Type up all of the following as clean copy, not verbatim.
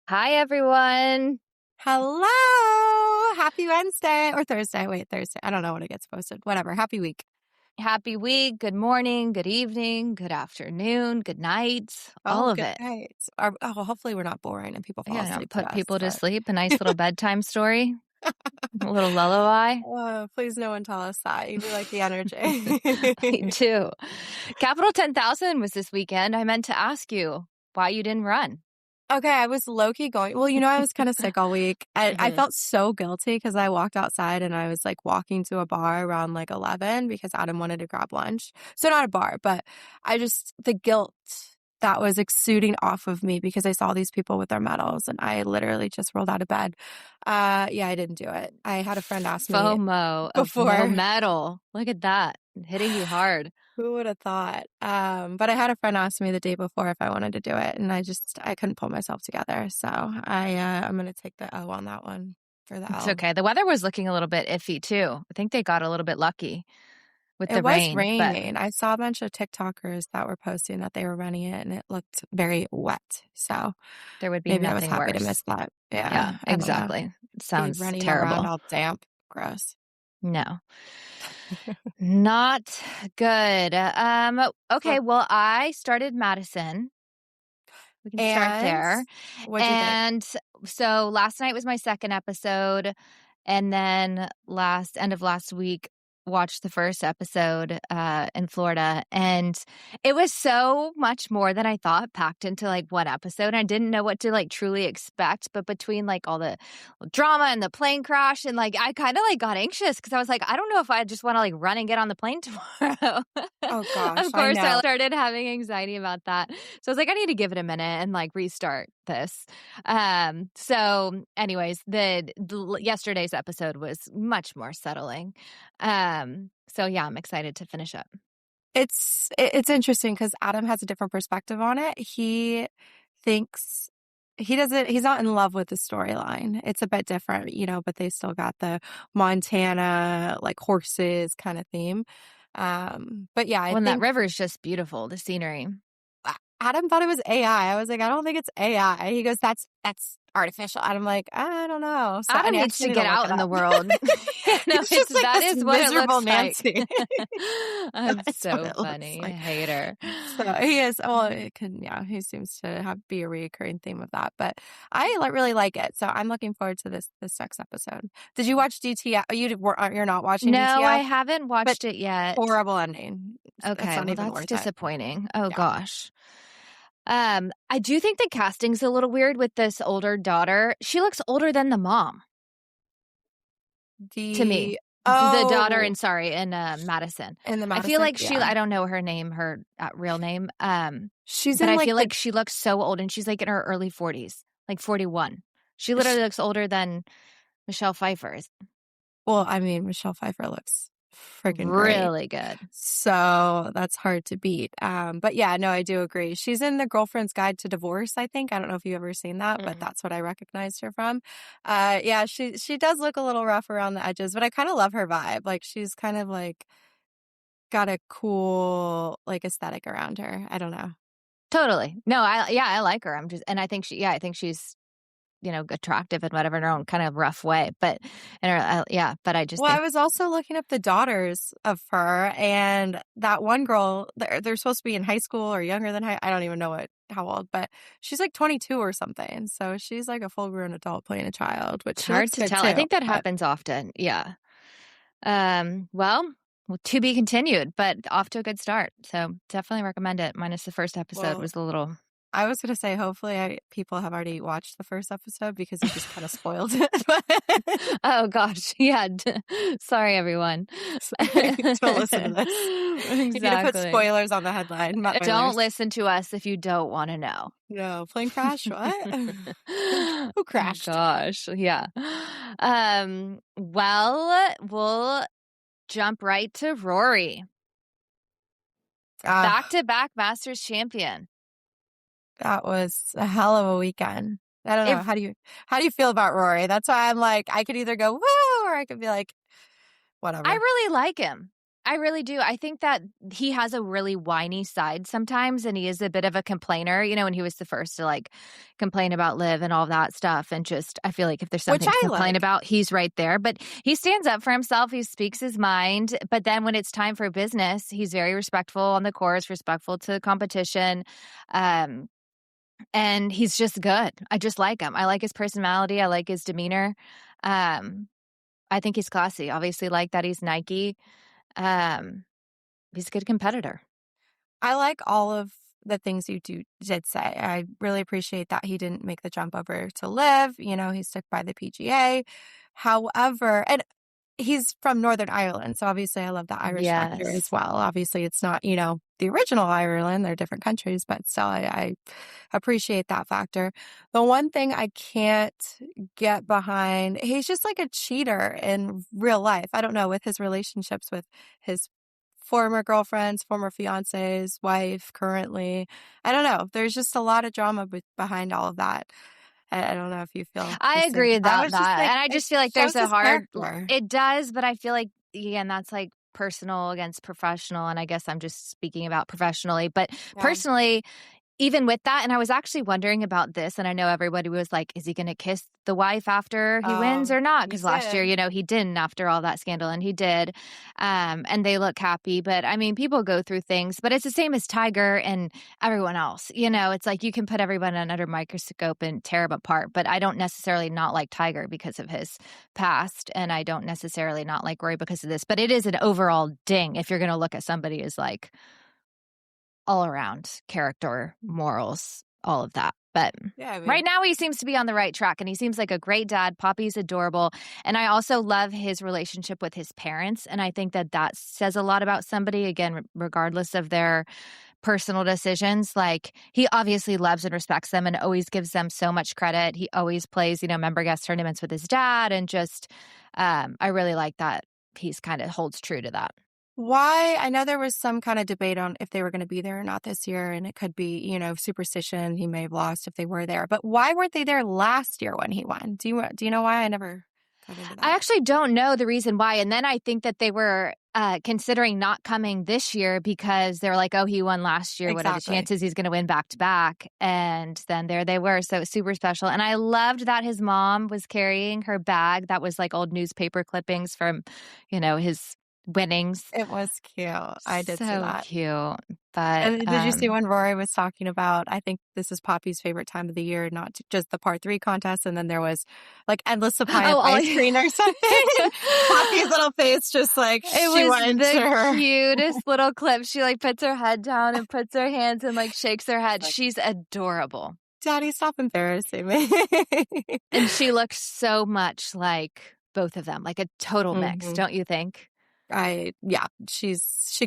Hi, everyone. Hello. Happy Wednesday or Thursday. Wait, Thursday. I don't know when it gets posted. Whatever. Happy week. Happy week. Good morning, good evening, good afternoon, good night, all Oh, of good it. night. Hopefully we're not boring and people fall Yeah, asleep to put us. people to But sleep. A nice little bedtime story, a little lullaby. oh, please no one tell us that. You like the energy. Me too. Capital 10,000 was this weekend. I meant to ask you why you didn't run. Okay, I was low-key going. Well, I was kind of sick all week. I Mhm. felt so guilty because I walked outside and I was like walking to a bar around like 11 because Adam wanted to grab lunch. So not a bar, but the guilt that was exuding off of me because I saw these people with their medals and I literally just rolled out of bed. Yeah, I didn't do it. I had a friend ask me FOMO of no before. medal. Look at that. Hitting you hard. Who would have thought? But I had a friend ask me the day before if I wanted to do it, and I couldn't pull myself together. So I'm gonna take the L on that one for the It's L. okay. The weather was looking a little bit iffy too. I think they got a little bit lucky with It the was rain, but raining. I saw a bunch of TikTokers that were posting that they were running it, and it looked very wet. So there would be maybe I was nothing happy to worse. miss that. Yeah, Yeah, I don't know. exactly. Be Sounds running around terrible. all damp, gross. No, not good. Okay, well, I started Madison. We can start And there. what'd you think? And so last night was my second episode. And then end of last week, watched the first episode in Florida. And it was so much more than I thought packed into like one episode. I didn't know what to like truly expect. But between like all the drama and the plane crash, and like I kind of like got anxious because I was like, I don't know if I just want to like run and get on the plane tomorrow. Oh gosh, Of I course, I know. started having anxiety about that. So I was like, I need to give it a minute and like restart this. So anyways, the yesterday's episode was much more settling. So yeah, I'm excited to finish up. It's interesting because Adam has a different perspective on it. He thinks he's not in love with the storyline. It's a bit different, but they still got the Montana, like horses kind of theme. But yeah, I When that think river is just beautiful, the scenery. Adam thought it was AI. I was like, I don't think it's AI. He goes, that's artificial. And I'm like, I don't know. So, Adam and I needs actually to need to get look out it in the up. world. No, He's just like that this is what it miserable looks like. Nancy. I'm That's what so it looks funny. I like. hate her. So he is, well, yeah, he seems to be a recurring theme of that, but I really like it. So I'm looking forward to this next episode. Did you watch DTF? You're not watching No, I DTF, haven't but watched it yet. horrible ending. It's Okay, not well, even that's worth it. disappointing. Oh Yeah. gosh. I do think the casting's a little weird with this older daughter. She looks older than the mom to me. The, The daughter oh, in Madison. in the I feel Madison. like Yeah. I don't know her name, her real name. She's But in I like feel like she looks so old, and she's like in her early 40s, like 41. She literally looks older than Michelle Pfeiffer. well, I mean, Michelle Pfeiffer looks freaking great. Really good. So that's hard to beat. But yeah, no, I do agree. She's in The Girlfriend's Guide to Divorce, I think. I don't know if you've ever seen that, but Mm. that's what I recognized her from. Yeah, she does look a little rough around the edges, but I kind of love her vibe. Like she's kind of like got a cool like aesthetic around her. I don't know. Totally. No, I like her. I think I think she's attractive and whatever in her own kind of rough way. But but I just Well, I think was also looking up the daughters of her, and that one girl, they're supposed to be in high school or younger than I don't even know how old, but she's like 22 or something. So she's like a full-grown adult playing a child, which it's she hard looks to good tell. I too. think that But happens often. Yeah. Well, to be continued, but off to a good start. So definitely recommend it. Minus the first episode well, was a little. I was gonna say hopefully people have already watched the first episode because you just kind of spoiled it. Oh gosh, yeah. Sorry, everyone. Sorry, don't listen to this. You need to put Exactly. spoilers on the headline, not Don't spoilers. listen to us if you don't want to know. No, plane crash? What? Who Oh crashed? gosh, yeah. Well, we'll jump right to Rory, Ah, back-to-back Masters champion. that was a hell of a weekend. I don't know. If How do you feel about Rory? That's why I'm like, I could either go woo or I could be like, I whatever. really like him. I really do. I think that he has a really whiny side sometimes, and he is a bit of a complainer, when he was the first to, like, complain about LIV and all that stuff, and just I feel like if there's Which something to I complain like. about, he's right there, but he stands up for himself, he speaks his mind, but then when it's time for business, he's very respectful on the course, respectful to the competition, um, and he's just good. I just like him. I like his personality, I like his demeanor, um, I think he's classy, obviously like that he's Nike, um he's a good competitor. I like all of the things you did say. I really appreciate that he didn't make the jump over to LIV. He stuck by the PGA. However, and he's from Northern Ireland, so obviously I love that Irish factor as Yes. well. Obviously, it's not, the original Ireland. They're different countries, but still, I appreciate that factor. The one thing I can't get behind, he's just like a cheater in real life. I don't know, with his relationships with his former girlfriends, former fiancés, wife, currently. I don't know. There's just a lot of drama behind all of that. I don't know if you feel the I same. agree I about was just that, like, and I it just feel like there's shows a his hard character. it does, but I feel like, again, that's, like, personal against professional, and I guess I'm just speaking about professionally, but Yeah. personally, even with that, and I was actually wondering about this, and I know everybody was like, "Is he gonna kiss the wife after he wins Oh, or not?" he Because last year, did. he didn't after all that scandal, and he did, and they look happy, but, I mean, people go through things, but it's the same as Tiger and everyone else, It's like you can put everyone under a microscope and tear them apart, but I don't necessarily not like Tiger because of his past, and I don't necessarily not like Rory because of this, but it is an overall ding if you're gonna look at somebody as, like, all around character, morals, all of that. But Yeah, I right mean, now he seems to be on the right track and he seems like a great dad. Poppy's adorable. And I also love his relationship with his parents. And I think that that says a lot about somebody, again, regardless of their personal decisions. Like he obviously loves and respects them and always gives them so much credit. He always plays, member guest tournaments with his dad. And just, I really like that he's kind of holds true to that. why? I know there was some kind of debate on if they were going to be there or not this year, and it could be, superstition. He may have lost if they were there. But why weren't they there last year when he won? Do you know why? I never got into I that. actually don't know the reason why. And then I think that they were considering not coming this year because they were like, oh, he won last year. What are the Exactly. chances he's going to win back to back? And then there they were. So it was super special. And I loved that his mom was carrying her bag that was like old newspaper clippings from, his winnings. It was cute. I did see So that. cute. But And did you see when Rory was talking about, I think this is Poppy's favorite time of the year, not just the par 3 contest, and then there was like endless supply of oh, ice cream or something. Poppy's little face just like It she was went into the her. cutest little clip. She, like, puts her head down and puts her hands and, like, shakes her head. Like, She's adorable. Daddy, stop embarrassing me. And she looks so much like both of them, like a total mix, hmm don't you think? Yeah, she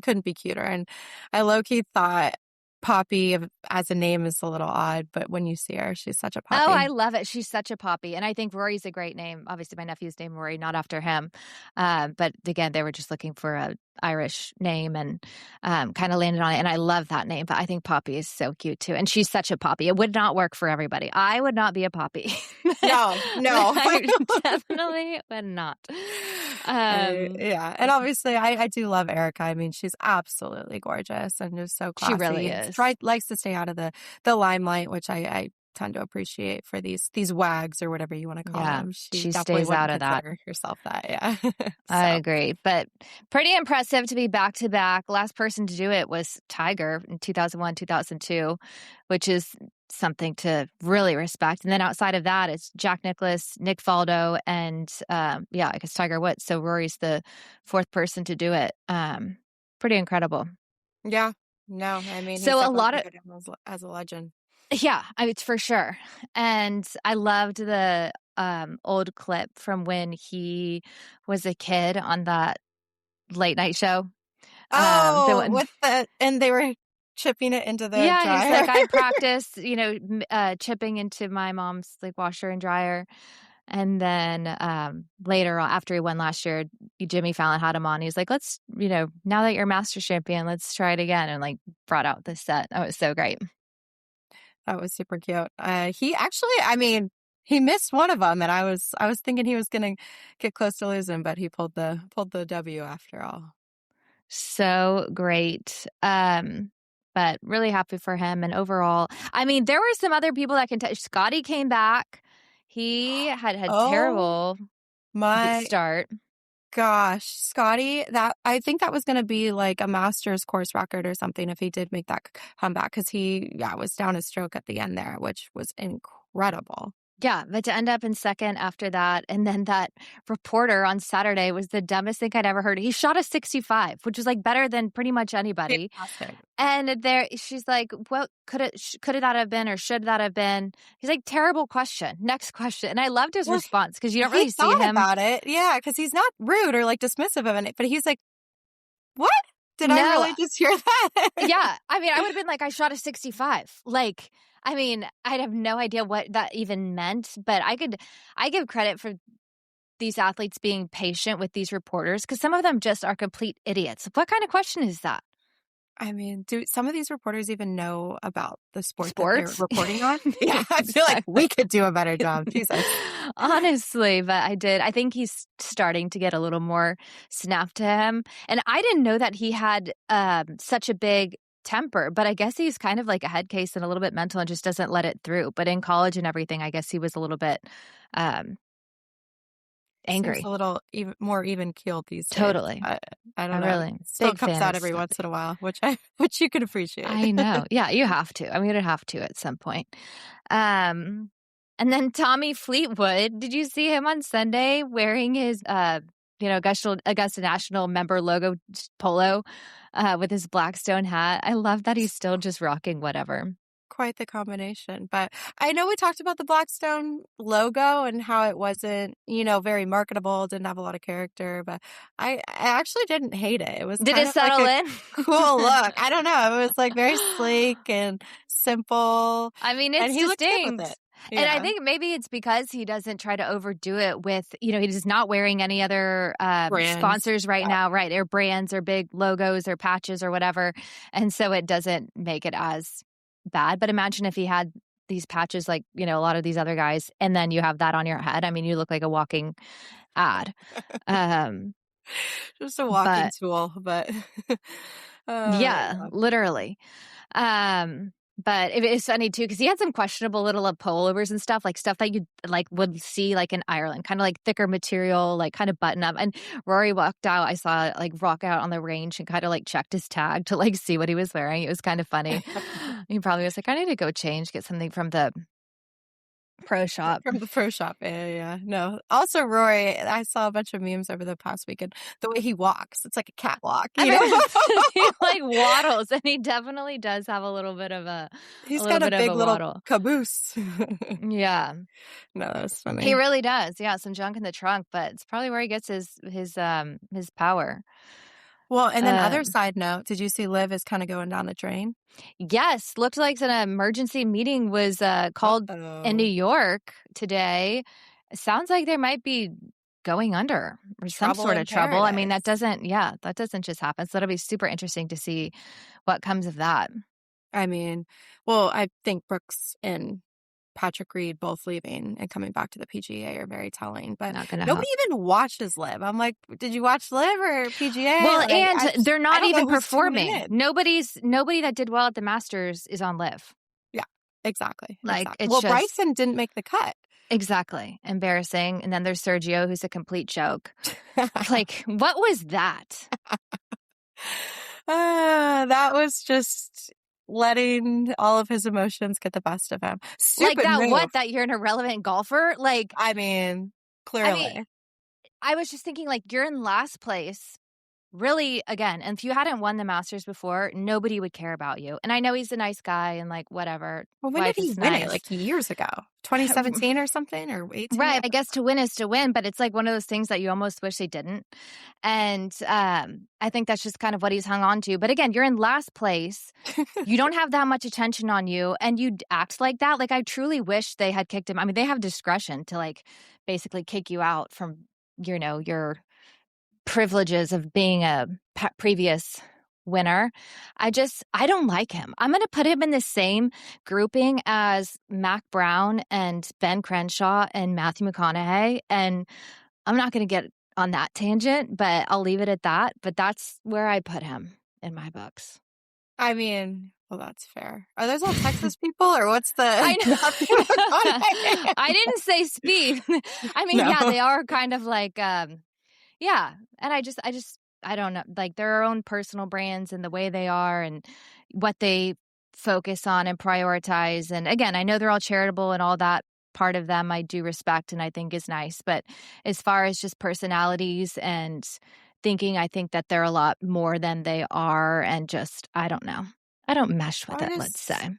couldn't be cuter. And I low key thought Poppy as a name is a little odd, but when you see her, she's such a Oh, I Poppy. love it. She's such a poppy. And I think Rory's a great name. Obviously, my nephew's named Rory, not after him. But again, they were just looking for a Irish name and kind of landed on it. And I love that name. But I think Poppy is so cute too. And she's such a poppy. It would not work for everybody. I would not be a poppy. No. I definitely would not. Yeah. And obviously I do love Erica. I mean, she's absolutely gorgeous and just so She really classy and is. likes to stay out of the limelight, which I tend to appreciate for these wags or whatever you want to call Yeah, them. She she definitely stays wouldn't out of that. consider herself that. Yeah. I So, agree, but pretty impressive to be back to back. Last person to do it was Tiger in 2001, 2002, which is something to really respect. And then outside of that, it's Jack Nicklaus, Nick Faldo, and I guess Tiger Woods. So Rory's the fourth person to do it. Pretty incredible. yeah. No, I mean, he's So a definitely lot going of to go down as a legend. yeah, it's for sure. And I loved the old clip from when he was a kid on that late night show. The Oh, one and they were chipping it into the yeah, he's dryer. like, "I practiced, chipping into my mom's, like, washer and dryer." And then, later on after he won last year, Jimmy Fallon had him on. He's like, "Let's, now that you're Masters champion, let's try it again," and, like, brought out the set. That was so great. That was super cute. He actually, I mean, he missed one of them, and I was thinking he was gonna get close to losing, but he pulled the W after all. So great. But really happy for him. And overall, I mean, there were some other people that can touch. Scotty came back. He had Oh terrible my start. gosh, Scotty, that I think that was going to be like a master's course record or something if he did make that comeback, because he, was down a stroke at the end there, which was incredible. Yeah, but to end up in second after that, and then that reporter on Saturday was the dumbest thing I'd ever heard. He shot a 65, which was like better than pretty much anybody. Fantastic. And there, she's like, "What could that have been, or should that have been?" He's like, "Terrible question. Next question." And I loved his response because you don't really see him about it. Yeah, because he's not rude or like dismissive of it, but he's like, "What? Did I No, really just hear that?" yeah. I mean, I would have been like, "I shot a 65." Like, I mean, I'd have no idea what that even meant, but I give credit for these athletes being patient with these reporters because some of them just are complete idiots. What kind of question is that? I mean, do some of these reporters even know about the sport that they're Sports? reporting on? Yeah, I feel like we could do a better job. Jesus. Honestly, but I think he's starting to get a little more snap to him. And I didn't know that he had such a big temper, but I guess he's kind of like a head case and a little bit mental and just doesn't let it through. But in college and everything, I guess he was a little bit Seems angry. a little more even keeled these days. Totally. I don't I know. really Still big comes fan out of every Scotty. once in a while, which you can appreciate. I know. Yeah, you have to. I mean, you'd have to at some point. And then Tommy Fleetwood, did you see him on Sunday wearing his Augusta National member logo polo with his Blackstone hat? I love that he's still just rocking whatever. Quite the combination. But I know we talked about the Blackstone logo and how it wasn't, very marketable, didn't have a lot of character, but I actually didn't hate it. It was Did kind it of like settle a in? cool look. I don't know. It was like very sleek and simple. I mean, And it's he looked good with distinct. it. And I Yeah. think maybe it's because he doesn't try to overdo it with, he's not wearing any other Brands. sponsors right now, right? Or brands or big logos or patches or whatever. And so it doesn't make it as bad. But imagine if he had these patches like, a lot of these other guys, and then you have that on your head. I mean, you look like a walking ad. Just a walking But tool, but yeah, literally. But it's funny too because he had some questionable little pullovers and stuff that you like would see like in Ireland, kind of like thicker material, like kind of button up. And Rory walked out. I saw like walk out on the range and kind of like checked his tag to like see what he was wearing. It was kind of funny. He probably was like, I need to go change, get something from the pro shop. From the pro shop. Yeah. No. Also, Rory, I saw a bunch of memes over the past weekend. The way he walks, it's like a catwalk. I mean, he like waddles, and he definitely does have a little bit of a He's little got a bit big of a little waddle. caboose. Yeah. No, that's funny. He really does. Yeah, some junk in the trunk, but it's probably where he gets his power. Well, and then other side note, did you see LIV is kind of going down the drain? Yes, looked like an emergency meeting was called in New York today. It sounds like they might be going under or some sort of trouble. I mean, that doesn't just happen. So it'll be super interesting to see what comes of that. I mean, well, I think Brooks and Patrick Reed both leaving and coming back to the PGA are very telling, but nobody even watches LIV. I'm like, did you watch LIV or PGA? Well, like, and they're not even performing. Nobody that did well at the Masters is on LIV. Yeah, exactly. Like, exactly. Well, Bryson didn't make the cut. Exactly. Embarrassing. And then there's Sergio, who's a complete joke. Like, what was that? That was just letting all of his emotions get the best of him. Stupid like that move. that you're an irrelevant golfer? Like, I mean, clearly. I was just thinking, like, you're in last place. Really, again, and if you hadn't won the Masters before, nobody would care about you. And I know he's a nice guy and like whatever. Well, when did he win it? Like years ago, 2017 or something, or 18? Right. I guess to win is to win, but it's like one of those things that you almost wish they didn't. And I think that's just kind of what he's hung on to. But again, you're in last place. You don't have that much attention on you, and you act like that. Like, I truly wish they had kicked him. I mean, they have discretion to like basically kick you out from, your privileges of being a previous winner. I don't like him. I'm going to put him in the same grouping as Mac Brown and Ben Crenshaw and Matthew McConaughey. And I'm not going to get on that tangent, but I'll leave it at that. But that's where I put him in my books. I mean, well, that's fair. Are those all Texas people or what's the I Matthew know. McConaughey? I didn't say speed. I mean, No. yeah, they are kind of like, yeah. And I don't know. Like their own personal brands and the way they are and what they focus on and prioritize. And again, I know they're all charitable and all that part of them I do respect and I think is nice. But as far as just personalities and thinking, I think that they're a lot more than they are. And just, I don't know. I don't mesh with I it, let's just, say.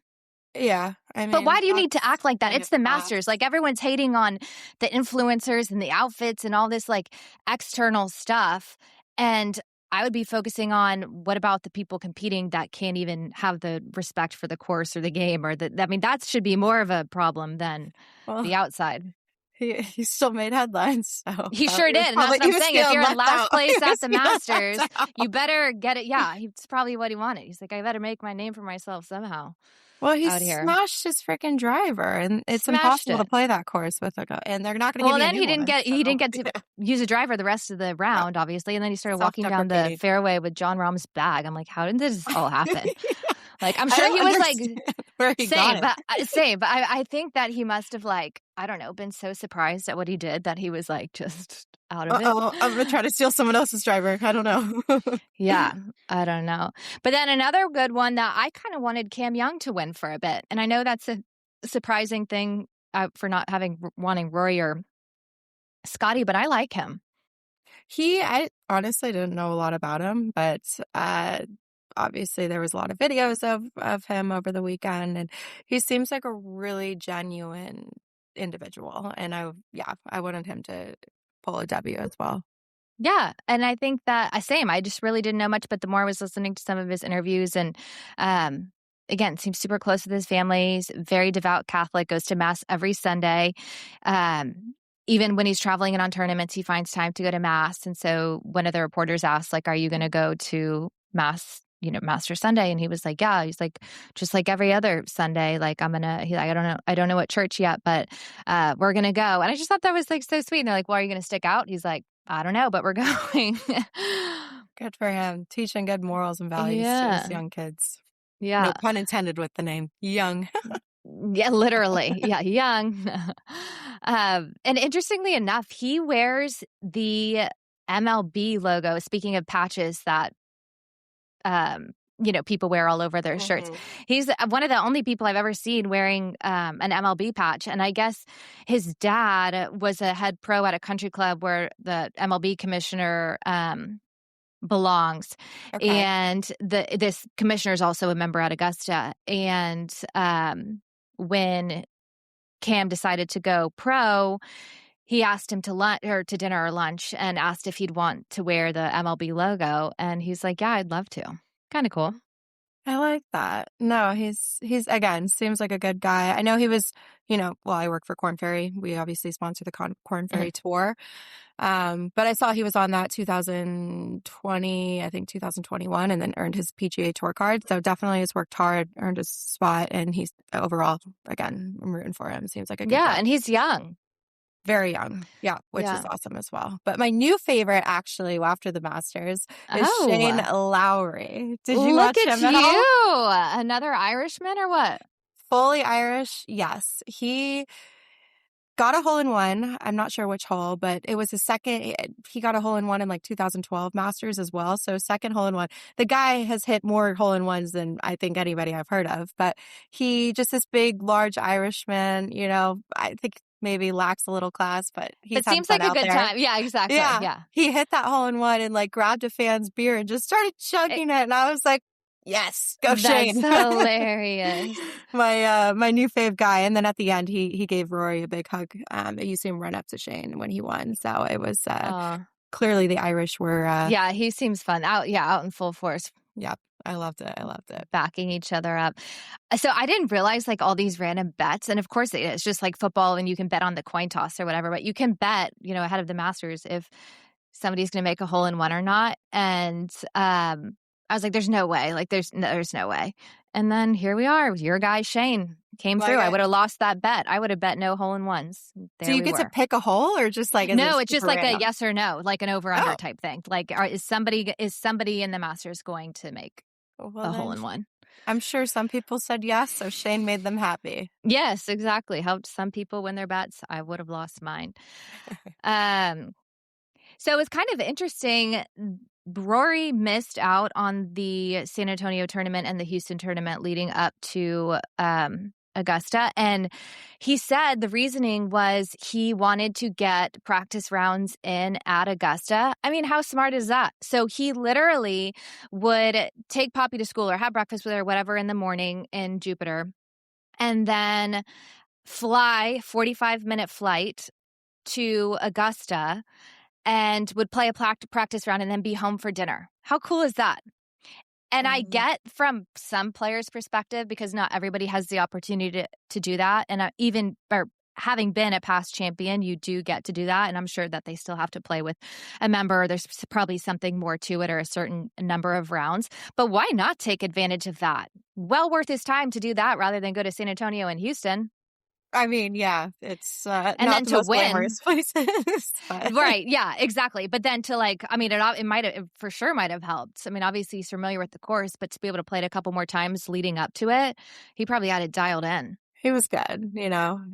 yeah, I But why mean, do you need to that's act like that? kind It's of the class. Masters. Like everyone's hating on the influencers and the outfits and all this like external stuff. And I would be focusing on what about the people competing that can't even have the respect for the course or the game or I mean, that should be more of a problem than the Well, outside. he still made headlines, so He that sure was did. And that's probably what he I'm was saying. If feeling you're in left last out. He place at was the feeling Masters, left out. you better get it. Yeah, it's probably what he wanted. He's like, I better make my name for myself somehow Well, he out here. smashed his freaking driver, and it's Smashed impossible to it. play that course with and they're not going to give Well, you a then new he didn't one. get to Yeah, use a driver the rest of the round, obviously, and then he started walking down the self-deprecating. fairway with John Rahm's bag. I'm like, how did this all happen? Yeah, Like, I'm I sure don't he was like, understand where he got same, it. but same, but I think that he must have like, I don't know, been so surprised at what he did that he was like just out of it. Uh-oh, I'm going to try to steal someone else's driver. I don't know. Yeah, I don't know. But then another good one that I kind of wanted Cam Young to win for a bit, and I know that's a surprising thing for not wanting Rory or Scotty, but I like him. I honestly didn't know a lot about him, but obviously there was a lot of videos of him over the weekend, and he seems like a really genuine individual. And I wanted him to pull a W as well. Yeah, and I think that same. I just really didn't know much, but the more I was listening to some of his interviews, and again, seems super close with his family. He's very devout Catholic, goes to mass every Sunday. Even when he's traveling and on tournaments, he finds time to go to mass. And so one of the reporters asked, like, "Are you going to go to mass?" Master Sunday, and he was like, "Yeah." He's like, "Just like every other Sunday, like I'm gonna." He's like, I don't know what church yet, but we're gonna go." And I just thought that was like so sweet. And they're like, "Well, are you gonna stick out?" He's like, "I don't know, but we're going." Good for him, teaching good morals and values to his Yeah, young kids. yeah, No pun intended with the name young. yeah, literally, yeah, young. And interestingly enough, he wears the MLB logo. Speaking of patches that people wear all over their shirts. Mhm. He's one of the only people I've ever seen wearing an MLB patch. And I guess his dad was a head pro at a country club where the MLB commissioner belongs. Okay. And this commissioner is also a member at Augusta. And when Cam decided to go pro, he asked him to lunch or to dinner or lunch and asked if he'd want to wear the MLB logo. And he's like, "Yeah, I'd love to." Kind of cool. I like that. No, he's again, seems like a good guy. I know he was, I work for Corn Ferry. We obviously sponsor the Corn Mhm. Ferry tour. But I saw he was on that 2020, I think 2021, and then earned his PGA Tour card. So definitely has worked hard, earned his spot, and he's overall, again, I'm rooting for him. Seems like a good Yeah, guy. and he's young. Very young. Yeah, which is Yeah. awesome as well. But my new favorite, actually, after the Masters, is Shane Oh, Lowry. Did you look watch at him at all? you. Another Irishman or what? Fully Irish, yes. He got a hole in one. I'm not sure which hole, but it was his second. He got a hole in one in like 2012 Masters as well. So second hole in one. The guy has hit more hole in ones than I think anybody I've heard of. But he just this big, large Irishman. I think maybe lacks a little class, but he's But having seems fun like a out good there. time. Yeah, exactly. Yeah, Yeah. he hit that hole in one and like grabbed a fan's beer and just started It- chugging it, and I was like, yes, go that's Shane. hilarious. My new fave guy. And then at the end, he gave Rory a big hug. You see him run up to Shane when he won. So it was clearly the Irish were. Yeah, he seems fun. Out in full force, Yep, I loved it. I loved it. backing each other up. So I didn't realize like all these random bets. And of course it's just like football and you can bet on the coin toss or whatever, but you can bet, ahead of the Masters if somebody's going to make a hole in one or not. And I was like, there's no way. Like there's no way. And then here we are with your guy, Shane, came through. I would have lost that bet. I would have bet no hole-in-ones. Do you get to pick a hole or just like no? It's just like random? a yes or no, like an over/under type thing. Like, is somebody in the Masters going to make a hole-in-one? I'm sure some people said yes, so Shane made them happy. Yes, exactly. Helped some people win their bets. I would have lost mine. So it's kind of interesting. Rory missed out on the San Antonio tournament and the Houston tournament leading up to Augusta. And he said the reasoning was he wanted to get practice rounds in at Augusta. I mean, how smart is that? So he literally would take Poppy to school or have breakfast with her, whatever, in the morning in Jupiter, and then fly 45-minute flight to Augusta and would play a practice round and then be home for dinner. How cool is that? And I get from some players' perspective, because not everybody has the opportunity to do that. And having been a past champion, you do get to do that. And I'm sure that they still have to play with a member. There's probably something more to it, or a certain number of rounds. But why not take advantage of that? Well worth his time to do that rather than go to San Antonio and Houston. I mean, yeah, it's and not then the to most glamorous places. Right, yeah, exactly. But then to it for sure might have helped. I mean, obviously he's familiar with the course, but to be able to play it a couple more times leading up to it, he probably had it dialed in. He was good,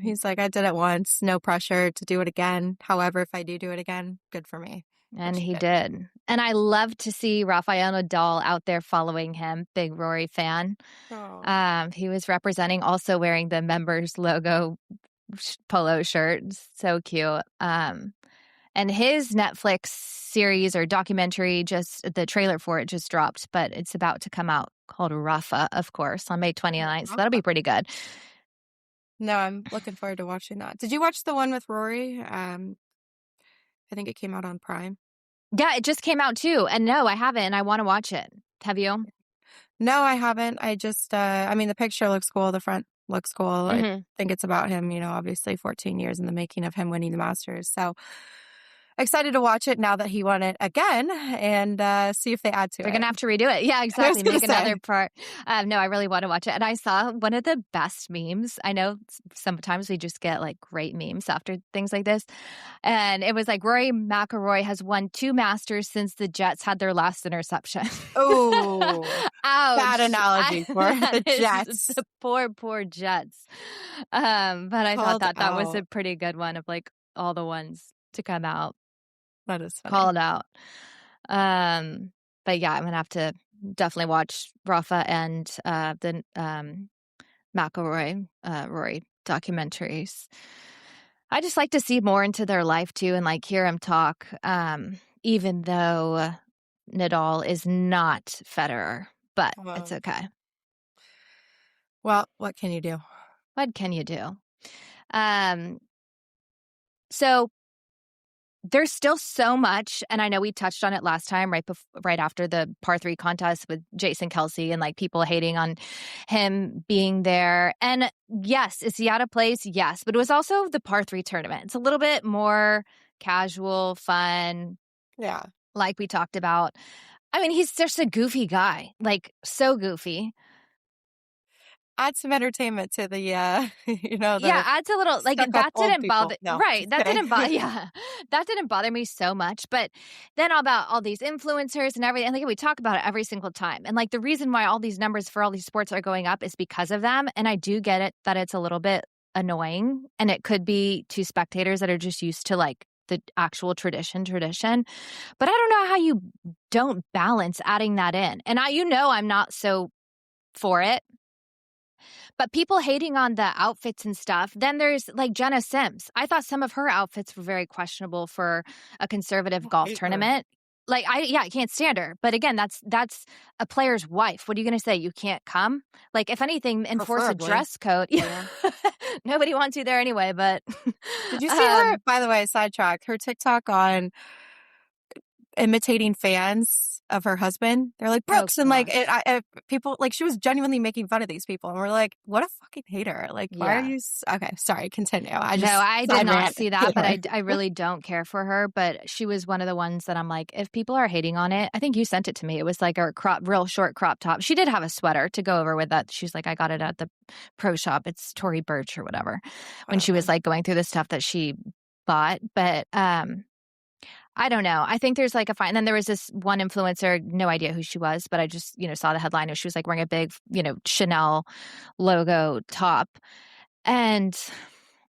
He's like, I did it once, no pressure to do it again. However, if I do it again, good for me. And he did. And I love to see Rafael Nadal out there following him. Big Rory fan. Oh. He was representing, also wearing the members logo polo shirt. So cute. And his Netflix series or documentary, just the trailer for it just dropped, but it's about to come out, called Rafa, of course, on May 29th. So that'll be pretty good. No, I'm looking forward to watching that. Did you watch the one with Rory? I think it came out on Prime. Yeah, it just came out too. And no, I haven't. I want to watch it. Have you? No, I haven't. I just, the picture looks cool. The front looks cool. Mm-hmm. I think it's about him, obviously 14 years in the making of him winning the Masters. So excited to watch it now that he won it again, and see if they add to it. They're going to have to redo it. Yeah, exactly. Make another part. No, I really want to watch it. And I saw one of the best memes. I know sometimes we just get like great memes after things like this. And it was like, Rory McIlroy has won 2 Masters since the Jets had their last interception. Oh, ouch. Bad analogy for the Jets. The poor Jets. But I thought that was a pretty good one of like all the ones to come out. That is funny. Called out. But yeah, I'm gonna have to definitely watch Rafa and the McIlroy Rory documentaries. I just like to see more into their life too, and like hear him talk. Even though Nadal is not Federer, but it's okay. Well, what can you do? What can you do? So there's still so much, and I know we touched on it last time, right after the par 3 contest with Jason Kelce, and like people hating on him being there. And yes, is he out of place? Yes, but it was also the par 3 tournament. It's a little bit more casual, fun. Yeah, like we talked about. I mean, he's just a goofy guy, like so goofy. Add some entertainment to the, adds a little, like that didn't bother, no, right? That didn't bother, that didn't bother me so much. But then about all these influencers and everything, like we talk about it every single time. And like the reason why all these numbers for all these sports are going up is because of them. And I do get it that it's a little bit annoying, and it could be to spectators that are just used to like the actual tradition. But I don't know how you don't balance adding that in. And I'm not so for it. But people hating on the outfits and stuff. Then there's like Jenna Sims. I thought some of her outfits were very questionable for a conservative golf tournament. Like, I can't stand her. But again, that's a player's wife. What are you going to say? You can't come? Like, if anything, enforce a dress code. Yeah. Nobody wants you there anyway, but. Did you see her, by the way, sidetrack, her TikTok on imitating fans of her husband. They're like, Brooks. And like people, like she was genuinely making fun of these people. And we're like, what a fucking hater. Like, why are you? Okay, sorry, continue. I did not see that, but I really don't care for her. But she was one of the ones that I'm like, if people are hating on it, I think you sent it to me. It was like a real short crop top. She did have a sweater to go over with that. She's like, I got it at the pro shop. It's Tory Burch or whatever. When she was like going through the stuff that she bought. But I don't know. I think there's like a fine. And then there was this one influencer, no idea who she was, but I just, saw the headline and she was like wearing a big, Chanel logo top. And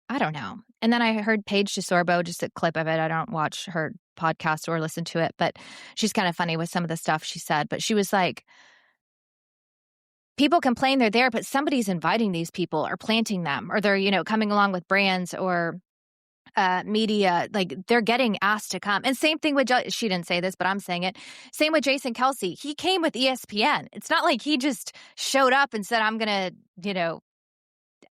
I don't know. And then I heard Paige DeSorbo, just a clip of it. I don't watch her podcast or listen to it, but she's kind of funny with some of the stuff she said. But she was like, people complain they're there, but somebody's inviting these people or planting them, or they're, coming along with brands or media, like they're getting asked to come. And same thing with, she didn't say this, but I'm saying it. Same with Jason Kelsey. He came with ESPN. It's not like he just showed up and said, I'm going to,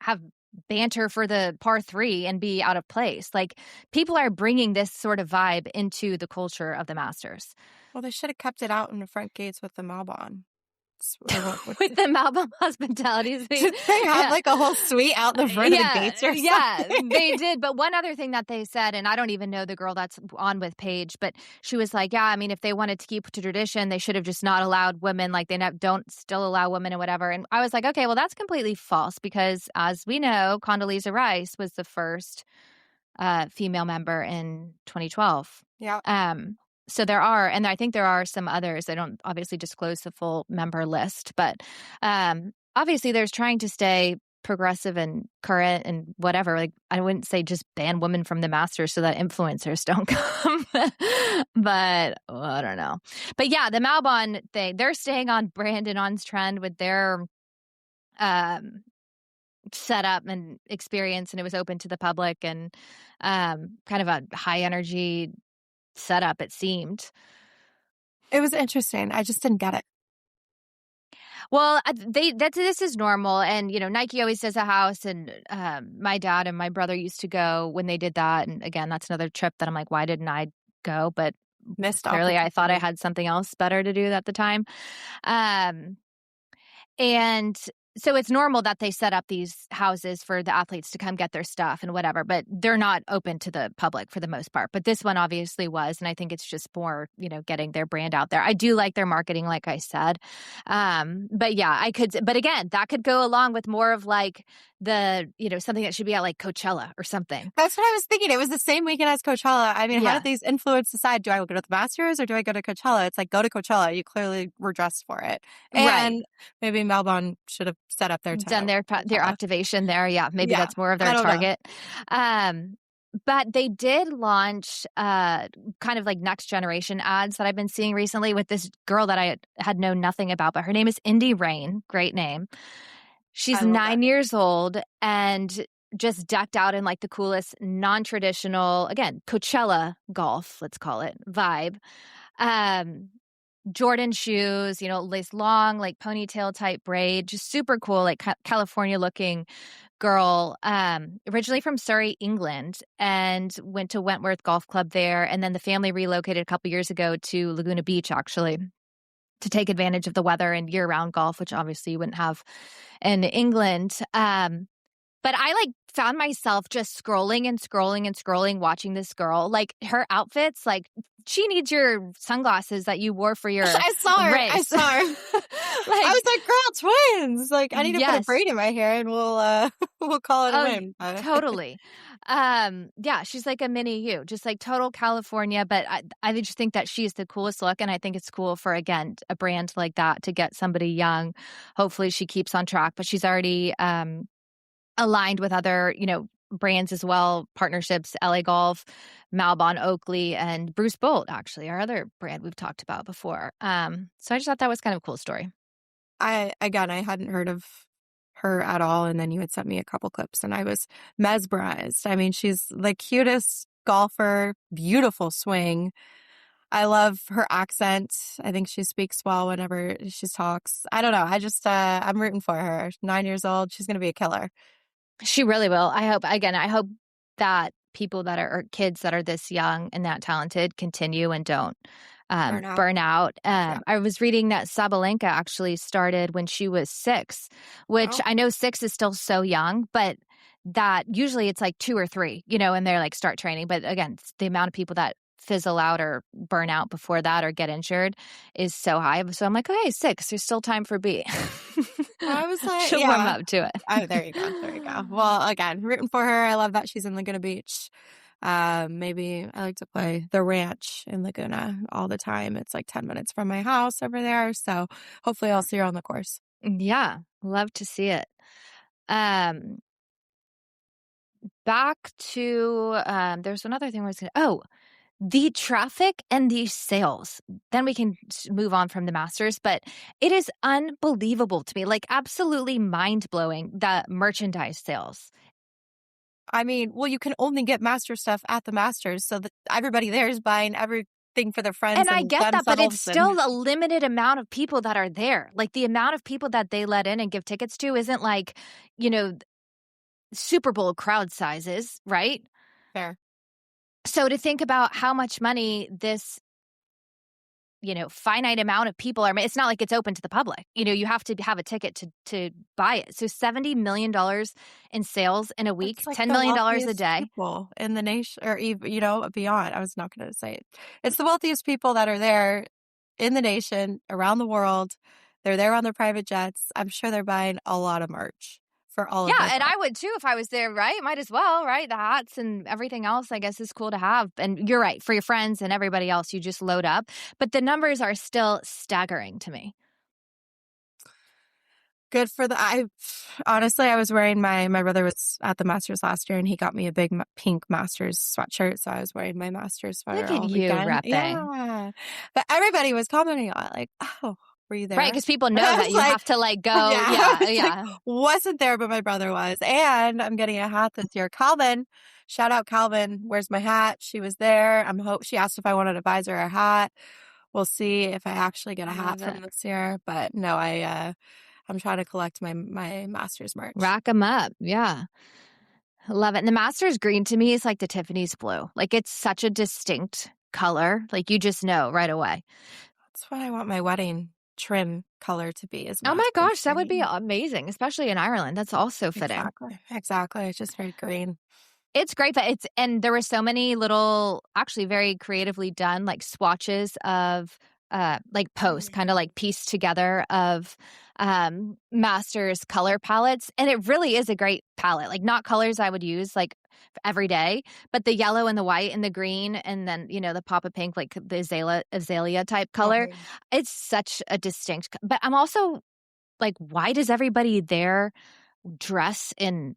have banter for the par 3 and be out of place. Like people are bringing this sort of vibe into the culture of the Masters. Well, they should have kept it out in the front gates with the mob on. With the Malbum hospitality. They have like a whole suite out the front of the gates or something. Yeah, they did. But one other thing that they said, and I don't even know the girl that's on with Paige, but she was like, yeah, I mean, if they wanted to keep to tradition, they should have just not allowed women, like they don't still allow women and whatever. And I was like, okay, well, that's completely false because as we know, Condoleezza Rice was the first female member in 2012. Yeah. So there are, and I think there are some others. I don't obviously disclose the full member list, but obviously there's trying to stay progressive and current and whatever. Like I wouldn't say just ban women from the Masters so that influencers don't come, but I don't know. But yeah, the Malbon thing, they're staying on brand and on trend with their setup and experience, and it was open to the public and kind of a high energy setup, it seemed. It was interesting. I just didn't get it. Well, this is normal, and Nike always does a house, and my dad and my brother used to go when they did that, and again, that's another trip that I'm like, why didn't I go? But clearly, I thought I had something else better to do at the time, and so it's normal that they set up these houses for the athletes to come get their stuff and whatever, but they're not open to the public for the most part. But this one obviously was, and I think it's just more, getting their brand out there. I do like their marketing, like I said. But yeah, but again, that could go along with more of like the, something that should be at like Coachella or something. That's what I was thinking. It was the same weekend as Coachella. I mean, how did these influencers decide, do I go to the Masters or do I go to Coachella? It's like, go to Coachella. You clearly were dressed for it. And maybe Melbourne should have set up their done their activation there. Yeah, maybe that's more of their target. But they did launch kind of like next generation ads that I've been seeing recently with this girl that I had known nothing about, but her name is Indy Rain. Great name. She's 9 years old and just decked out in like the coolest non-traditional, again, Coachella golf, let's call it, vibe. Jordan shoes, this long, like ponytail type braid, just super cool, like California looking girl, originally from Surrey, England, and went to Wentworth Golf Club there. And then the family relocated a couple years ago to Laguna Beach, actually, to take advantage of the weather and year-round golf, which obviously you wouldn't have in England. But I found myself just scrolling and scrolling and scrolling, watching this girl. Like her outfits, like she needs your sunglasses that you wore for your race. I saw her. I was like, girl, twins. Like I need to put a braid in my hair and we'll call it a win. Totally. Yeah, she's like a mini you, just like total California. But I just think that she's the coolest look. And I think it's cool for, again, a brand like that to get somebody young. Hopefully she keeps on track, but she's already aligned with other, brands as well, partnerships, LA Golf, Malbon, Oakley, and Bruce Bolt, actually, our other brand we've talked about before. So I just thought that was kind of a cool story. I hadn't heard of her at all, and then you had sent me a couple clips, and I was mesmerized. I mean, she's the cutest golfer, beautiful swing. I love her accent. I think she speaks well whenever she talks. I don't know. I just, I'm rooting for her. 9 years old. She's going to be a killer. She really will. I hope that people that are, or kids that are this young and that talented continue and don't Burnout. burnout. Yeah. I was reading that Sabalenka actually started when she was 6, which Oh, I know 6 is still so young, but that usually it's like 2 or 3, and they're like start training. But again, the amount of people that fizzle out or burn out before that or get injured is so high. So I'm like, okay, 6, there's still time for B. I was like, She'll warm yeah. up to it. Oh, there you go. There you go. Well, again, rooting for her. I love that she's in Laguna Beach. Maybe I like to play the ranch in Laguna all the time. It's like 10 minutes from my house over there. So hopefully I'll see her on the course. Yeah, love to see it. Um, Back to there's another thing I was going to. Oh, the traffic and the sales. Then we can move on from the Masters, but it is unbelievable to me, like absolutely mind blowing, the merchandise sales. I mean, well, you can only get master stuff at the Masters, so that everybody there is buying everything for their friends And I and get that, but it's themselves. still a limited amount of people that are there. Like the amount of people that they let in and give tickets to isn't like, Super Bowl crowd sizes, right? Fair. So to think about how much money this finite amount of people are. It's not like it's open to the public. You have to have a ticket to buy it. So $70 million in sales in a week, It's like $10 the million a wealthiest day. people in the nation, or even, beyond. I was not going to say it. It's the wealthiest people that are there in the nation, around the world. They're there on their private jets. I'm sure they're buying a lot of merch for all of Yeah, this and stuff. I would too if I was there, right? Might as well, right? The hats and everything else, I guess, is cool to have. And you're right, for your friends and everybody else, you just load up. But the numbers are still staggering to me. Good for honestly, I was wearing my brother was at the Masters last year and he got me a big pink Masters sweatshirt. So I was wearing my Masters sweater Look at all you weekend. repping. Yeah. But everybody was commenting on it, like, oh, were you Right, there? because people And know I that was you like, have to like go. yeah, I Yeah, was like, yeah. wasn't there, but my brother was. And I'm getting a hat this year. Calvin, shout out Calvin. Where's my hat? She was there. She asked if I wanted to buy her a hat. We'll see if I actually get a hat Love from it. this year. But no, I'm trying to collect my Masters merch. Rack them up. Yeah. Love it. And the Masters green to me is like the Tiffany's blue. Like it's such a distinct color. Like you just know right away. That's what I want my wedding trim color to be, is Oh my Masters gosh, that would be green. amazing, especially in Ireland. That's also fitting. Exactly. It's just very green. It's great, but and there were so many little, actually very creatively done, like swatches of like posts, kind of like pieced together of Masters color palettes. And it really is a great palette. Like not colors I would use like every day, but the yellow and the white and the green and then, the pop of pink, like the azalea type color. Mhm. It's such a distinct, but I'm also like, why does everybody there dress in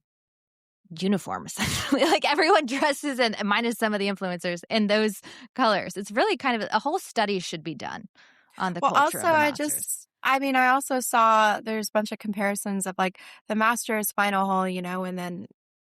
uniforms? Like everyone dresses in, minus some of the influencers, in those colors. It's really kind of a whole study should be done on the Well, culture also, of the Masters. I also saw there's a bunch of comparisons of like the Masters final hole, and then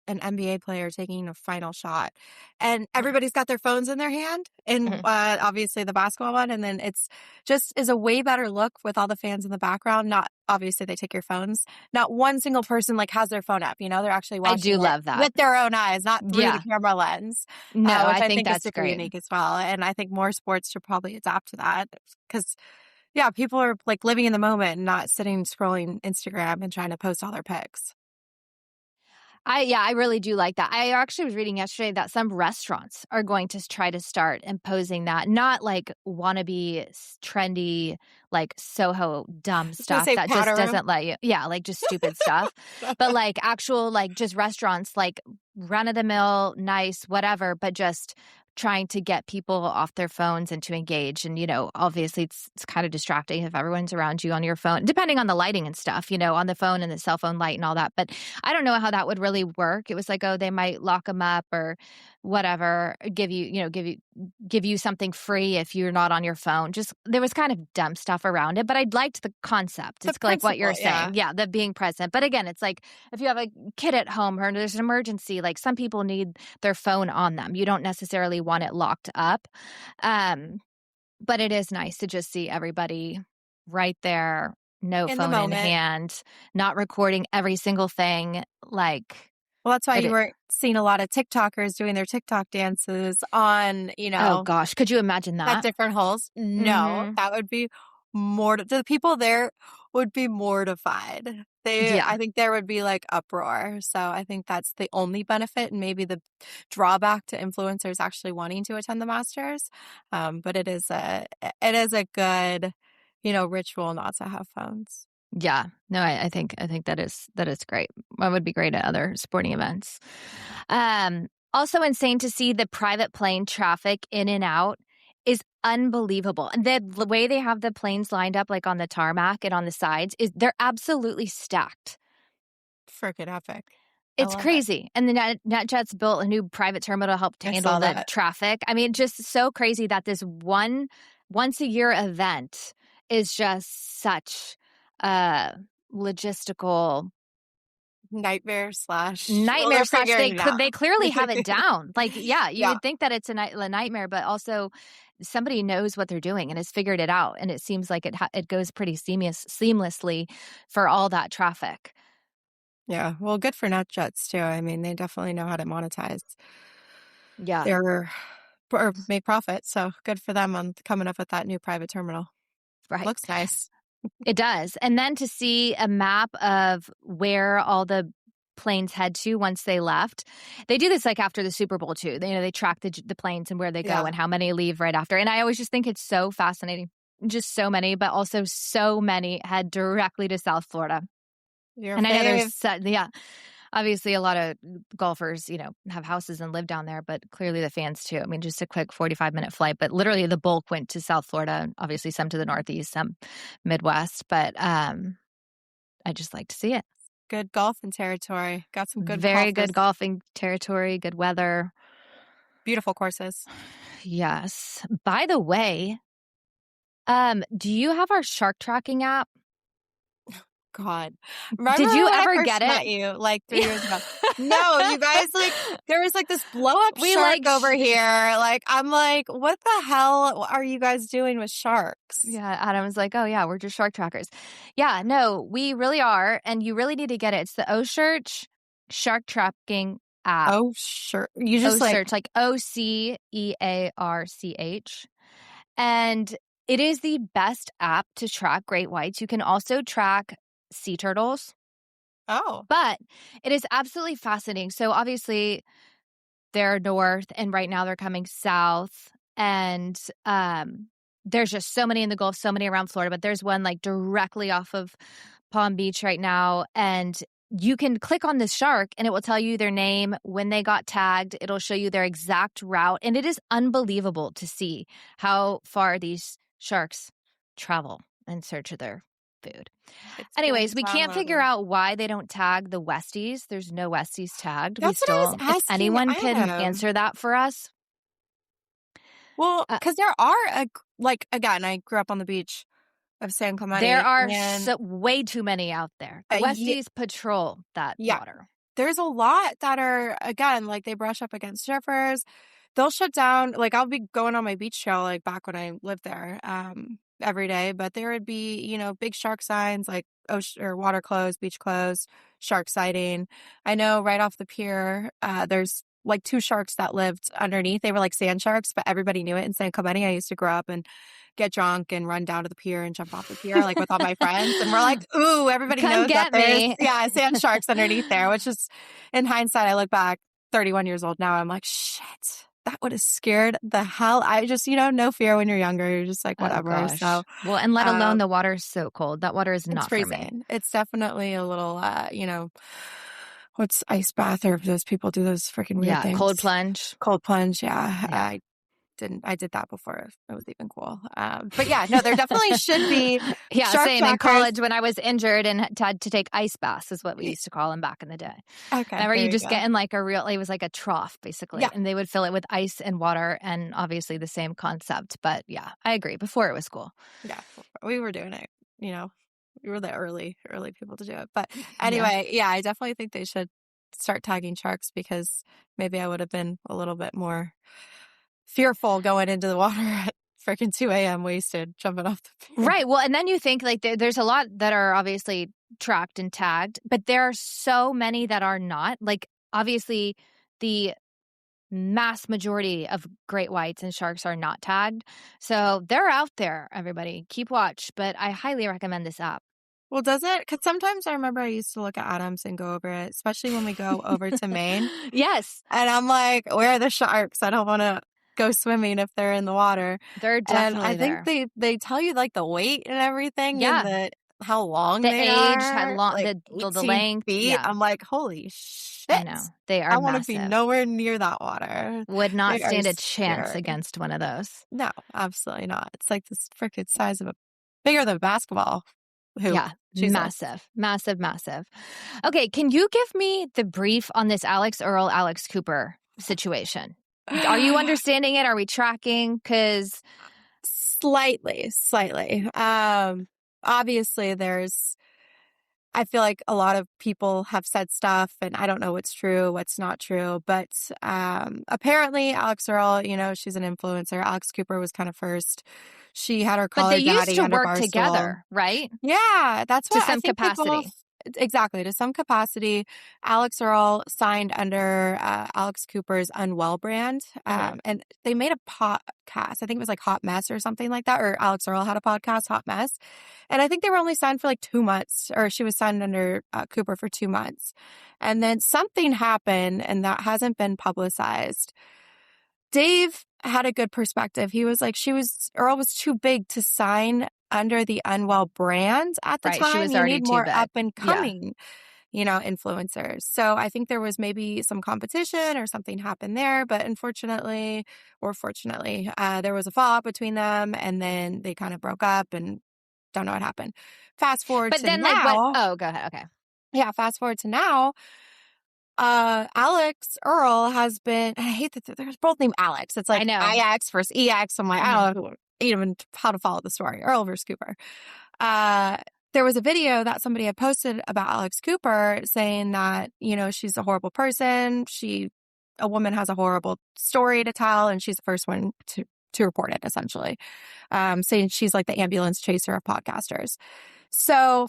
an NBA player taking a final shot, and everybody's got their phones in their hand, and Mhm. obviously the basketball one, and then it's just is a way better look with all the fans in the background. Not obviously they take your phones. Not one single person like has their phone up. They're actually I do watching it love that. with their own eyes, not through the Yeah. camera lens, No, which I I think think is that's super great. unique as well. And I think more sports should probably adapt to that because. Yeah, people are like living in the moment and not sitting scrolling Instagram and trying to post all their pics. I really do like that. I actually was reading yesterday that some restaurants are going to try to start imposing that, not like wannabe trendy, like Soho dumb I was gonna stuff say that just powder room. doesn't let you, yeah, like just stupid stuff, but like actual, like just restaurants, like run of the mill, nice, whatever, but just trying to get people off their phones and to engage. And, obviously it's kind of distracting if everyone's around you on your phone, depending on the lighting and stuff, on the phone and the cell phone light and all that. But I don't know how that would really work. It was like, oh, they might lock them up or whatever, give you something free if you're not on your phone. Just there was kind of dumb stuff around it, but I liked the concept. The It's like what you're principle, yeah. saying. Yeah, the being present. But again, it's like if you have a kid at home or there's an emergency, like some people need their phone on them. You don't necessarily want it locked up. But it is nice to just see everybody right there, no In the phone in moment. hand, not recording every single thing. Like, Well, that's why you weren't seeing a lot of TikTokers doing their TikTok dances on, Oh gosh, could you imagine at that? different holes. No, that would be the people there would be mortified. Yeah. I think there would be like uproar. So I think that's the only benefit and maybe the drawback to influencers actually wanting to attend the Masters. But it is a good, ritual not to have phones. Yeah. No, I think that is great. That would be great at other sporting events. Also insane to see the private plane traffic in and out is unbelievable. And the way they have the planes lined up, like on the tarmac and on the sides, they're absolutely stacked. Freaking epic. It's crazy. And the NetJets built a new private terminal to help handle the traffic. I mean, just so crazy that this once a year event is just such logistical nightmare slash they clearly have it down. Like, you would think that it's a nightmare, but also somebody knows what they're doing and has figured it out. And it seems like it goes pretty seamlessly for all that traffic. Yeah. Well, good for NetJets too. I mean, they definitely know how to monetize. Yeah. Or make profit. So good for them on coming up with that new private terminal. Right. Looks nice. It does. And then to see a map of where all the planes head to once they left. They do this like after the Super Bowl too. They track the planes and where they go and how many leave right after. And I always just think it's so fascinating. Just so many, but also so many head directly to South Florida. I know there's obviously a lot of golfers, have houses and live down there, but clearly the fans too. I mean, just a quick 45-minute flight, but literally the bulk went to South Florida, obviously some to the Northeast, some Midwest, but I just like to see it. Good golfing territory. Got some good Very good golfing territory, good weather. Beautiful courses. Yes. By the way, do you have our shark tracking app? God. Remember did you ever get it? You, like 3 years ago. No, you guys, there was this blow up shark over here. I'm like, what the hell are you guys doing with sharks? Yeah, Adam was like, oh yeah, we're just shark trackers. Yeah, no, we really are. And you really need to get it. It's the O-Search shark tracking app. O-Search. You just O-Search, like OCEARCH. And it is the best app to track great whites. You can also track sea turtles. Oh. But it is absolutely fascinating. So obviously they're north and right now they're coming south. And there's just so many in the Gulf, so many around Florida. But there's one directly off of Palm Beach right now. And you can click on this shark and it will tell you their name, when they got tagged. It'll show you their exact route. And it is unbelievable to see how far these sharks travel in search of their food. Anyways, we can't figure out why they don't tag the Westies. There's no Westies tagged. That's what I was asking. If anyone can answer that for us. Well, because there are, again, I grew up on the beach of San Clemente. There are way too many out there. The Westies patrol that water. There's a lot that are, again, they brush up against surfers. They'll shut down, I'll be going on my beach trail, back when I lived there, every day, but there would be, big shark signs ocean or water closed, beach closed, shark sighting. I know right off the pier, there's 2 sharks that lived underneath. They were sand sharks, but everybody knew it in San Clemente. I used to grow up and get drunk and run down to the pier and jump off the pier with all my friends. And we're ooh, everybody knows that there's sand sharks underneath there, which is, in hindsight, I look back 31 years old now. I'm like, shit. That would have scared the hell. I just, no fear when you're younger. You're just whatever. Oh, so, well, and let alone the water is so cold. That water is not freezing. For me. It's definitely a little, what's ice bath, or those people do those freaking weird things. Cold plunge. Cold plunge. Yeah. I did that before it was even cool. But yeah, no, there definitely should be. Shark same trackers. In college when I was injured and had to take ice baths is what we used to call them back in the day. Okay. Remember you just get in it was like a trough basically. Yeah. And they would fill it with ice and water and obviously the same concept. But yeah, I agree. Before it was cool. Yeah. We were doing it, we were the early people to do it. But anyway, I definitely think they should start tagging sharks because maybe I would have been a little bit more fearful going into the water at freaking 2 a.m. wasted, jumping off the pier. Right. Well, and then you think there's a lot that are obviously tracked and tagged, but there are so many that are not. obviously the mass majority of great whites and sharks are not tagged. So they're out there, everybody. Keep watch, but I highly recommend this app. Well, does it? Because sometimes I remember I used to look at Adams and go over it, especially when we go over to Maine. Yes. And I'm like, where are the sharks? I don't want to go swimming if they're in the water. They're And definitely I think there. they tell you like the weight and everything Yeah. and how long The they age, how are, long, like the 18 length. feet. Yeah, I'm like, holy shit. I know. They are I want to be massive. nowhere near that water. Would not They are stand a chance scary. against one of those. No, absolutely not. It's like this freaking size of bigger than a basketball hoop. Yeah, Jesus. massive. Okay, can you give me the brief on this Alex Earl, Alex Cooper situation? Are you understanding it? Are we tracking? Because Slightly. Obviously I feel like a lot of people have said stuff and I don't know what's true, what's not true, but apparently Alex Earl, she's an influencer. Alex Cooper was kind of first. She had her but they collar used daddy to under work Barstool. together, right? Yeah, that's To what I some think they capacity. both. Exactly, to some capacity. Alex Earl signed under Alex Cooper's Unwell brand, and they made a podcast. I think it was like Hot Mess or something like that, or Alex Earl had a podcast, Hot Mess. And I think they were only signed for like 2 months, or she was signed under Cooper for 2 months. And then something happened, and that hasn't been publicized. Dave had a good perspective. He was like, Earl was too big to sign under the Unwell brand at the Right, time. she was You already need too more big. up and Yeah. coming, influencers. So I think there was maybe some competition or something happened there, but unfortunately or fortunately, there was a fallout between them and then they kind of broke up and don't know what happened. Fast forward But to then, like, what? now. Oh, go ahead. Okay. Yeah, fast forward to now. Alex Earl has been, I hate that they're both named Alex. It's I like know. IX versus EX. I'm like, I don't know even how to follow the story. Earl versus Cooper. There was a video that somebody had posted about Alex Cooper saying that, she's a horrible person. A woman has a horrible story to tell, and she's the first one to report it, essentially. Saying she's like the ambulance chaser of podcasters. So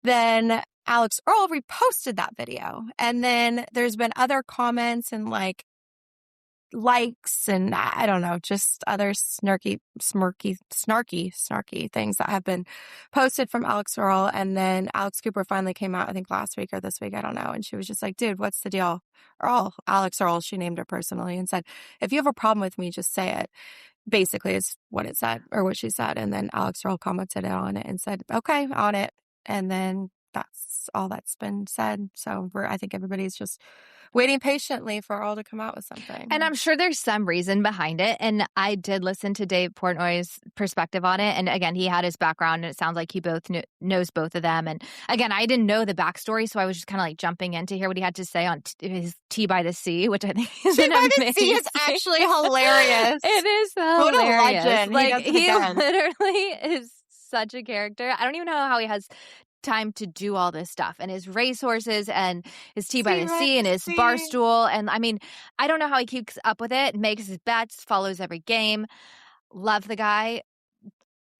then Alex Earl reposted that video. And then there's been other comments and likes and I don't know, just other snarky things that have been posted from Alex Earl. And then Alex Cooper finally came out, I think last week or this week, I don't know. And she was just like, dude, what's the deal? Alex Earl, she named her personally and said, if you have a problem with me, just say it. Basically is what it said or what she said. And then Alex Earl commented on it and said, okay, on it. And then that's all that's been said. So I think everybody's just waiting patiently for Earl to come out with something. And I'm sure there's some reason behind it. And I did listen to Dave Portnoy's perspective on it. And again, he had his background and it sounds like he knows both of them. And again, I didn't know the backstory. So I was just kind of like jumping in to hear what he had to say on his Tea by the Sea, which I think is Tea by the Sea is actually hilarious. It is hilarious. What a legend. Like, he literally is such a character. I don't even know how he has time to do all this stuff and his racehorses and his Tea by the Sea and his Barstool. And I mean, I don't know how he keeps up with it, makes his bets, follows every game. Love the guy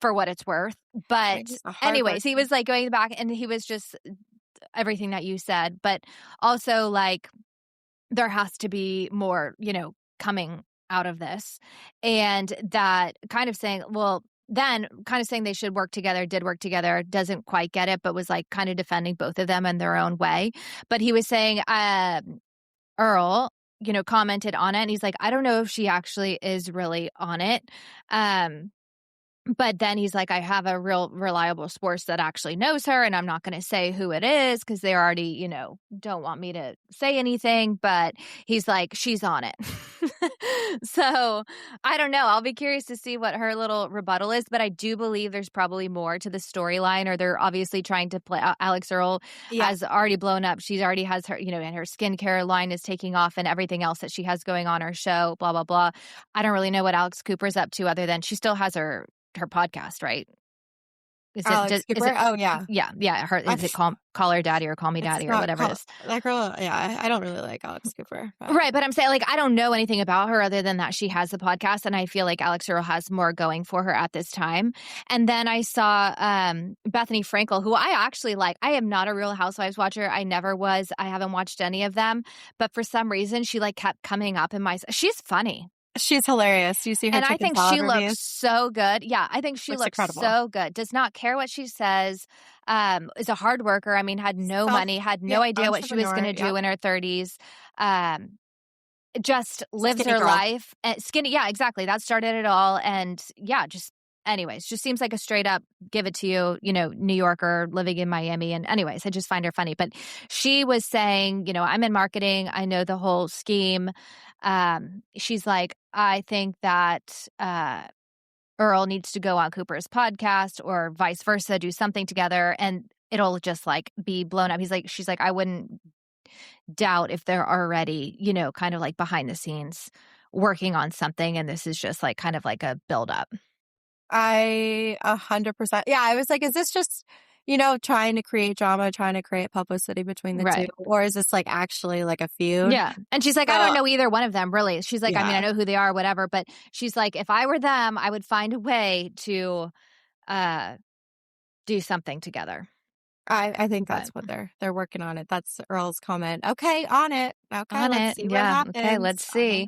for what it's worth. But anyways, he was like going back and he was just everything that you said, but also like there has to be more, coming out of this. And that kind of saying, well, then kind of saying they should work together, did work together, doesn't quite get it, but was like kind of defending both of them in their own way. But he was saying, Earl, commented on it and he's like, I don't know if she actually is really on it. But then he's like, I have a real reliable source that actually knows her, and I'm not going to say who it is because they already, don't want me to say anything. But he's like, she's on it. So I don't know. I'll be curious to see what her little rebuttal is. But I do believe there's probably more to the storyline, or they're obviously trying to play. Alex Earl has already blown up. She already has her, and her skincare line is taking off and everything else that she has going on her show, blah, blah, blah. I don't really know what Alex Cooper's up to other than she still has her podcast, right? Alex Cooper? Oh, yeah. Yeah. Her, is it call her daddy or call me daddy or whatever it is? That girl, yeah, I don't really like Alex Cooper. But. Right, but I'm saying, like, I don't know anything about her other than that she has the podcast, and I feel like Alex Earl has more going for her at this time. And then I saw Bethany Frankel, who I actually like. I am not a Real Housewives watcher. I never was. I haven't watched any of them. But for some reason, she, like, kept coming up in my... She's funny. She's hilarious. You see her and I think she reviews? Looks so good. Yeah, I think she looks so good. Does not care what she says. Is a hard worker. I mean, had no money, had no idea what she was going to do in her 30s. Just lives her life. Skinny. Yeah, exactly. That started it all. And yeah, anyways, just seems like a straight up give it to you, New Yorker living in Miami. And anyways, I just find her funny. But she was saying, I'm in marketing. I know the whole scheme. She's like, I think that Earl needs to go on Cooper's podcast or vice versa, do something together, and it'll just like be blown up. She's like, I wouldn't doubt if they're already, kind of like behind the scenes working on something. And this is just like kind of like a buildup. 100%. Yeah, I was like, is this just, trying to create drama, trying to create publicity between the two? Or is this like actually like a feud? Yeah. And she's like, I don't know either one of them, really. She's like, I mean, I know who they are, whatever. But she's like, if I were them, I would find a way to do something together. I think that's what they're working on it. That's Earl's comment. Okay, on it. Okay, let's see what happens. Okay, let's see.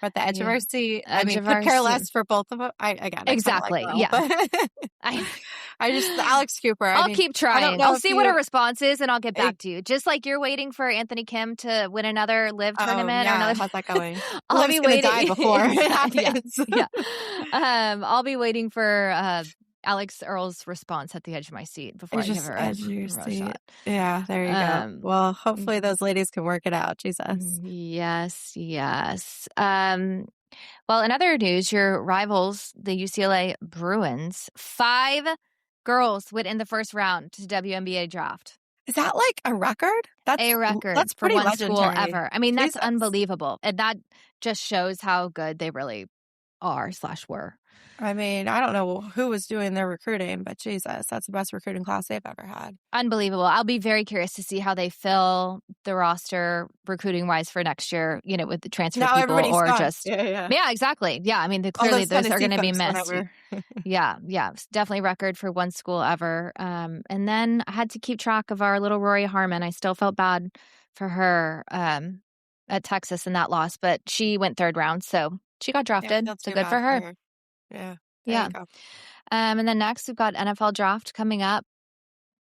We're at the edge of our seat. Could care less for both of them. Exactly. Like Earl, I just Alex Cooper. I'll keep trying. I'll see what her response is, and I'll get back to you. Just like you're waiting for Anthony Kim to win another LIV tournament. Yeah, how's that going? I'll be waiting die before it happens. I'll be waiting for Alex Earl's response at the edge of my seat before I give her a shot. Yeah, there you go. Well, hopefully those ladies can work it out. Jesus. Yes. Well, in other news, your rivals, the UCLA Bruins, 5 girls went in the first round to WNBA Draft. Is that like a record? That's a record. That's pretty for one legendary. School ever. I mean, that's unbelievable. And that just shows how good they really are/were. I mean, I don't know who was doing their recruiting, but Jesus, that's the best recruiting class they've ever had. Unbelievable. I'll be very curious to see how they fill the roster recruiting-wise for next year, with the transfer people or just... Yeah, exactly. Yeah, I mean, clearly those are going to be missed. Yeah, definitely record for one school ever. And then I had to keep track of our little Rory Harmon. I still felt bad for her at Texas in that loss, but she went 3rd round, so she got drafted. So good for her. Yeah. And then next we've got NFL draft coming up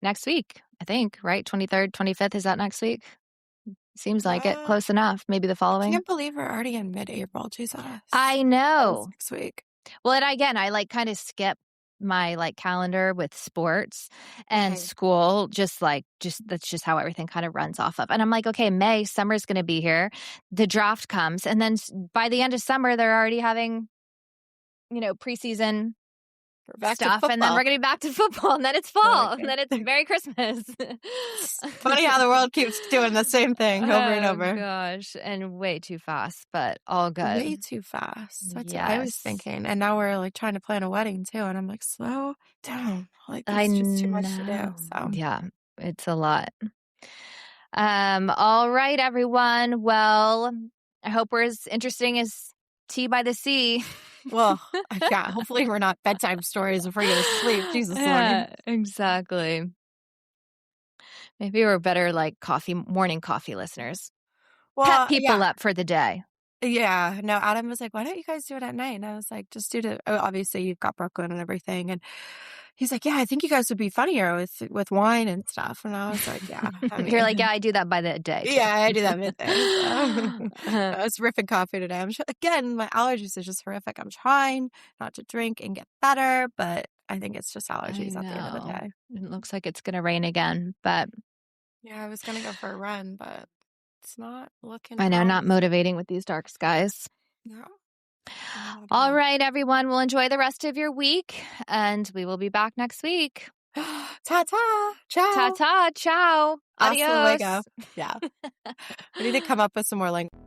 next week, I think, right? 23rd, 25th. Is that next week? Seems like it. Close enough. Maybe the following. I can't believe we're already in mid-April. Jesus. I know. Next week. Well, and again, I like kind of skip my like calendar with sports and school, just that's just how everything kind of runs off of. And I'm like, okay, May, summer's going to be here. The draft comes. And then by the end of summer, they're already having preseason stuff, and then we're going to be back to football, and then it's fall, and then it's Merry Christmas. Funny how the world keeps doing the same thing over and over. Gosh, and way too fast, but all good. Way too fast. That's what I was thinking. And now we're like trying to plan a wedding too, and I'm like, slow down. Like it's just too much to do. So yeah, it's a lot. All right, everyone. Well, I hope we're as interesting as Tea by the Sea. Well, yeah, hopefully we're not bedtime stories before you go to sleep. Jesus. Yeah, exactly. Maybe we're better like morning coffee listeners. Well, pep people up for the day. Yeah. No, Adam was like, why don't you guys do it at night? And I was like, just obviously you've got Brooklyn and everything. And he's like, yeah, I think you guys would be funnier with wine and stuff. And I was like, yeah. You're like, yeah, I do that by the day. Too. Yeah, I do that midday. So. I was ripping coffee today. Again, my allergies are just horrific. I'm trying not to drink and get better, but I think it's just allergies at the end of the day. It looks like it's going to rain again, but... Yeah, I was going to go for a run, but it's not looking... I know, not motivating with these dark skies. No. All right, everyone. We'll enjoy the rest of your week, and we will be back next week. Ta-ta. Ciao. Ta-ta. Ciao. Adios. Yeah. We need to come up with some more language.